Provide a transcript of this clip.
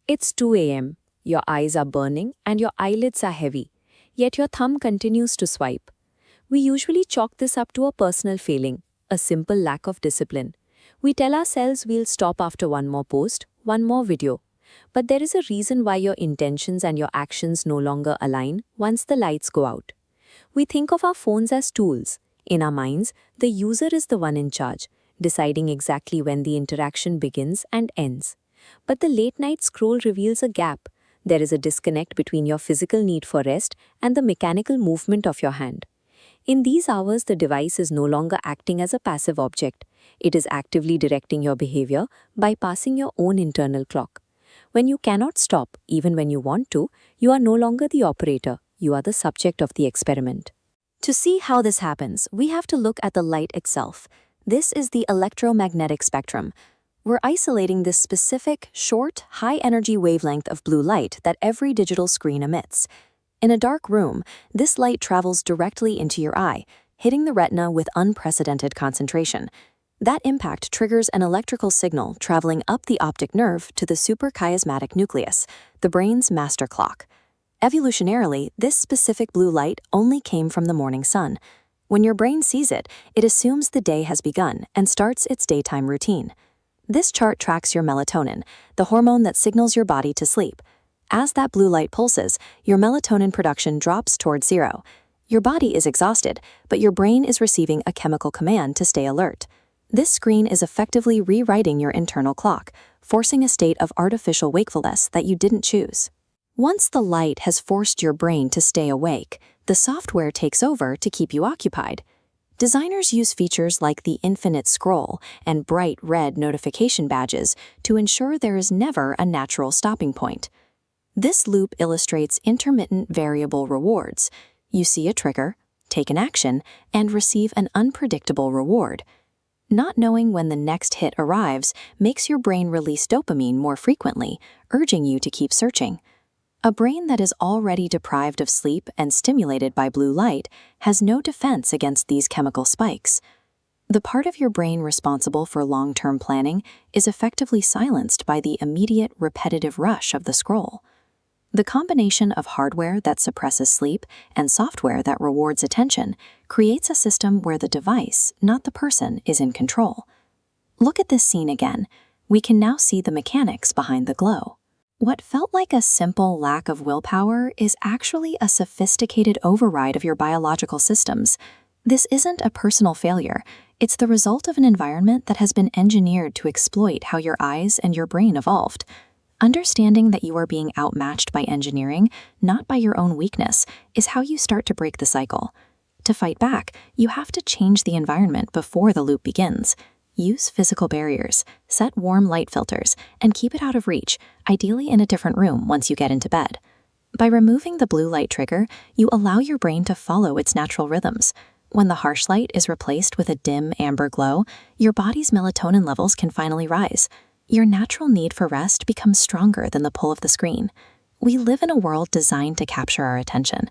It's 2 a.m. Your eyes are burning and your eyelids are heavy, yet your thumb continues to swipe. We usually chalk this up to a personal failing, a simple lack of discipline. We tell ourselves we'll stop after one more post, one more video. But there is a reason why your intentions and your actions no longer align once the lights go out. We think of our phones as tools. In our minds, the user is the one in charge, deciding exactly when the interaction begins and ends. But the late-night scroll reveals a gap. There is a disconnect between your physical need for rest and the mechanical movement of your hand. In these hours, the device is no longer acting as a passive object. It is actively directing your behavior, bypassing your own internal clock. When you cannot stop, even when you want to, you are no longer the operator, you are the subject of the experiment. To see how this happens, we have to look at the light itself. This is the electromagnetic spectrum. We're isolating this specific, short, high-energy wavelength of blue light that every digital screen emits. In a dark room, this light travels directly into your eye, hitting the retina with unprecedented concentration. That impact triggers an electrical signal traveling up the optic nerve to the suprachiasmatic nucleus, the brain's master clock. Evolutionarily, this specific blue light only came from the morning sun. When your brain sees it, it assumes the day has begun and starts its daytime routine. This chart tracks your melatonin, the hormone that signals your body to sleep. As that blue light pulses, your melatonin production drops towards zero. Your body is exhausted, but your brain is receiving a chemical command to stay alert. This screen is effectively rewriting your internal clock, forcing a state of artificial wakefulness that you didn't choose. Once the light has forced your brain to stay awake, the software takes over to keep you occupied. Designers use features like the infinite scroll and bright red notification badges to ensure there is never a natural stopping point. This loop illustrates intermittent variable rewards. You see a trigger, take an action, and receive an unpredictable reward. Not knowing when the next hit arrives makes your brain release dopamine more frequently, urging you to keep searching. A brain that is already deprived of sleep and stimulated by blue light has no defense against these chemical spikes. The part of your brain responsible for long-term planning is effectively silenced by the immediate, repetitive rush of the scroll. The combination of hardware that suppresses sleep and software that rewards attention creates a system where the device, not the person, is in control. Look at this scene again. We can now see the mechanics behind the glow. What felt like a simple lack of willpower is actually a sophisticated override of your biological systems. This isn't a personal failure. It's the result of an environment that has been engineered to exploit how your eyes and your brain evolved. Understanding that you are being outmatched by engineering, not by your own weakness, is how you start to break the cycle. To fight back, you have to change the environment before the loop begins. Use physical barriers, set warm light filters, and keep it out of reach, ideally in a different room once you get into bed. By removing the blue light trigger, you allow your brain to follow its natural rhythms. When the harsh light is replaced with a dim amber glow, your body's melatonin levels can finally rise. Your natural need for rest becomes stronger than the pull of the screen. We live in a world designed to capture our attention,